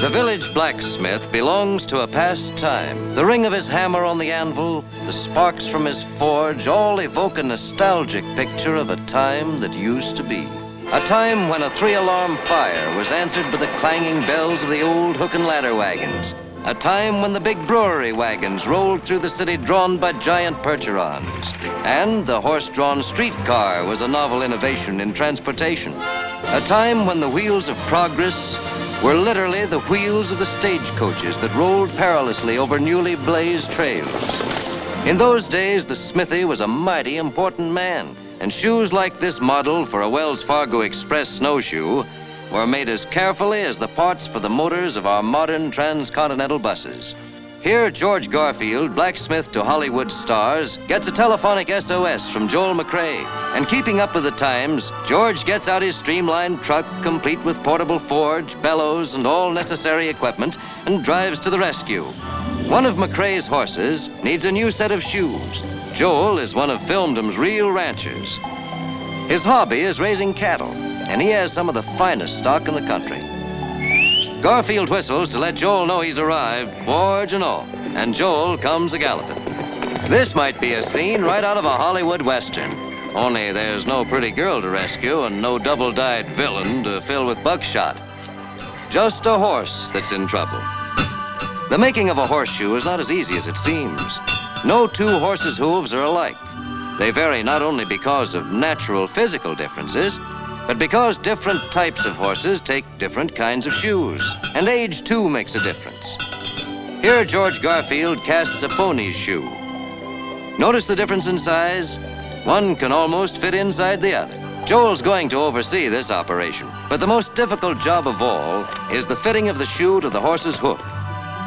The village blacksmith belongs to a past time. The ring of his hammer on the anvil, the sparks from his forge, all evoke a nostalgic picture of a time that used to be. A time when a 3-alarm fire was answered by the clanging bells of the old hook and ladder wagons. A time when the big brewery wagons rolled through the city drawn by giant percherons. And the horse-drawn streetcar was a novel innovation in transportation. A time when the wheels of progress were literally the wheels of the stagecoaches that rolled perilously over newly blazed trails. In those days, the smithy was a mighty important man, and shoes like this model for a Wells Fargo Express snowshoe were made as carefully as the parts for the motors of our modern transcontinental buses. Here, George Garfield, blacksmith to Hollywood stars, gets a telephonic SOS from Joel McCrea. And keeping up with the times, George gets out his streamlined truck, complete with portable forge, bellows, and all necessary equipment, and drives to the rescue. One of McCrea's horses needs a new set of shoes. Joel is one of Filmdom's real ranchers. His hobby is raising cattle, and he has some of the finest stock in the country. Garfield whistles to let Joel know he's arrived, forge and all, and Joel comes a-galloping. This might be a scene right out of a Hollywood Western, only there's no pretty girl to rescue and no double-dyed villain to fill with buckshot. Just a horse that's in trouble. The making of a horseshoe is not as easy as it seems. No two horses' hooves are alike. They vary not only because of natural physical differences, but because different types of horses take different kinds of shoes, and age too makes a difference. Here, George Garfield casts a pony's shoe. Notice the difference in size? One can almost fit inside the other. Joel's going to oversee this operation, but the most difficult job of all is the fitting of the shoe to the horse's hoof.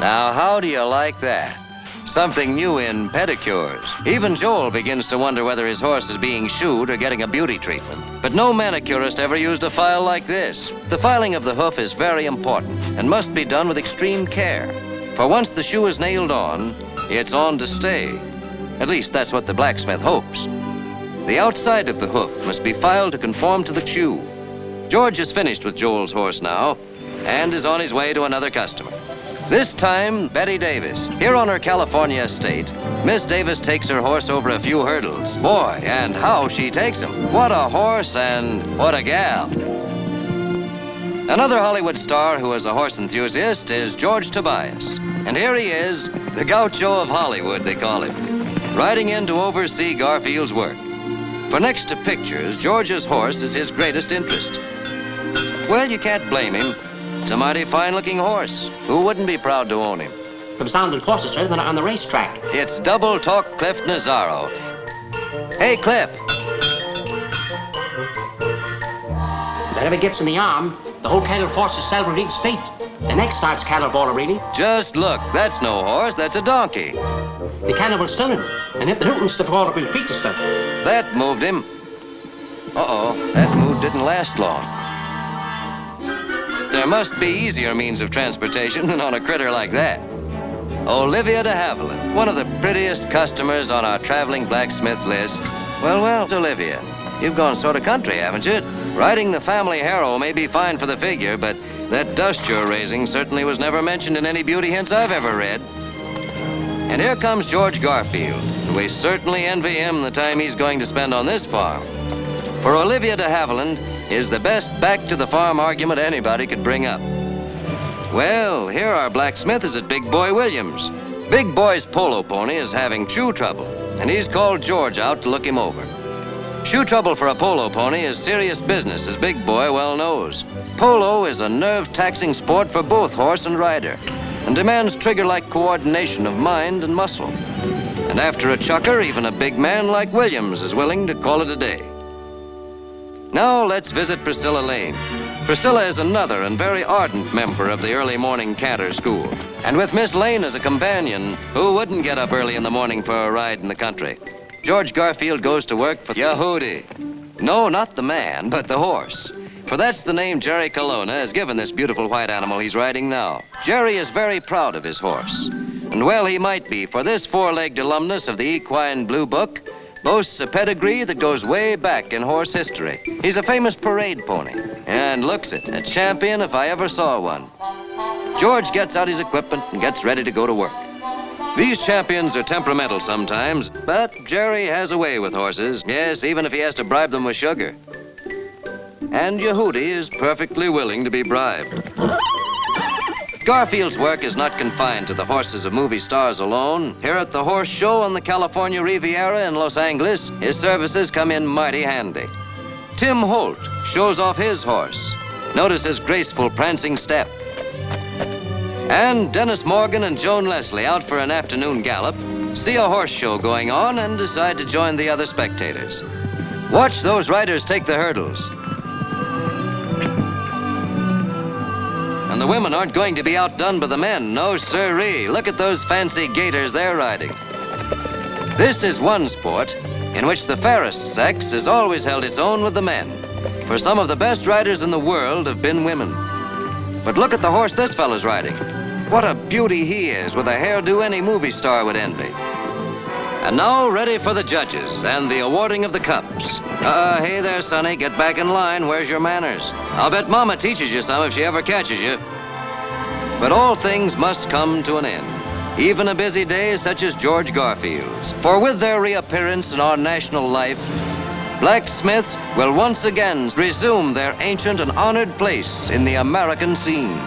Now, how do you like that? Something new in pedicures. Even Joel begins to wonder whether his horse is being shoed or getting a beauty treatment. But no manicurist ever used a file like this. The filing of the hoof is very important and must be done with extreme care. For once the shoe is nailed on, it's on to stay. At least that's what the blacksmith hopes. The outside of the hoof must be filed to conform to the shoe. George is finished with Joel's horse now and is on his way to another customer. This time, Betty Davis. Here on her California estate, Miss Davis takes her horse over a few hurdles. Boy, and how she takes him. What a horse and what a gal. Another Hollywood star who is a horse enthusiast is George Tobias. And here he is, the gaucho of Hollywood, they call him, riding in to oversee Garfield's work. For next to pictures, George's horse is his greatest interest. Well, you can't blame him. It's a mighty fine-looking horse. Who wouldn't be proud to own him? Comes down to the courses, sir, on the racetrack. It's Double Talk Cliff Nazaro. Hey, Cliff. That ever gets in the arm, the whole cattle force is salaried state. The next starts cattle baller, really. Just look, that's no horse, that's a donkey. The cannibal's stunning, and if the hootings the ball up in pizza stuff. That moved him. Uh-oh, that move didn't last long. There must be easier means of transportation than on a critter like that. Olivia De Havilland, one of the prettiest customers on our traveling blacksmith's list. Well, Olivia, you've gone sort of country, haven't you? Riding the family harrow may be fine for the figure, but that dust you're raising certainly was never mentioned in any beauty hints I've ever read. And here comes George Garfield, and we certainly envy him the time he's going to spend on this farm. For Olivia De Havilland is the best back-to-the-farm argument anybody could bring up. Well, here our blacksmith is at Big Boy Williams. Big Boy's polo pony is having shoe trouble, and he's called George out to look him over. Shoe trouble for a polo pony is serious business, as Big Boy well knows. Polo is a nerve-taxing sport for both horse and rider, and demands trigger-like coordination of mind and muscle. And after a chucker, even a big man like Williams is willing to call it a day. Now let's visit Priscilla Lane. Priscilla is another and very ardent member of the early morning canter school. And with Miss Lane as a companion, who wouldn't get up early in the morning for a ride in the country? George Garfield goes to work for Yehudi. No, not the man, but the horse. For that's the name Jerry Colonna has given this beautiful white animal he's riding now. Jerry is very proud of his horse. And well he might be, for this four-legged alumnus of the Equine Blue Book boasts a pedigree that goes way back in horse history. He's a famous parade pony, and looks it, a champion if I ever saw one. George gets out his equipment and gets ready to go to work. These champions are temperamental sometimes, but Jerry has a way with horses. Yes, even if he has to bribe them with sugar. And Yehudi is perfectly willing to be bribed. Garfield's work is not confined to the horses of movie stars alone. Here at the horse show on the California Riviera in Los Angeles, his services come in mighty handy. Tim Holt shows off his horse. Notice his graceful prancing step. And Dennis Morgan and Joan Leslie, out for an afternoon gallop, see a horse show going on and decide to join the other spectators. Watch those riders take the hurdles. And the women aren't going to be outdone by the men, no sirree. Look at those fancy gaiters they're riding. This is one sport in which the fairest sex has always held its own with the men. For some of the best riders in the world have been women. But look at the horse this fellow's riding. What a beauty he is, with a hairdo any movie star would envy. And now, ready for the judges and the awarding of the cups. Hey there, Sonny, get back in line. Where's your manners? I'll bet Mama teaches you some if she ever catches you. But all things must come to an end, even a busy day such as George Garfield's. For with their reappearance in our national life, blacksmiths will once again resume their ancient and honored place in the American scene.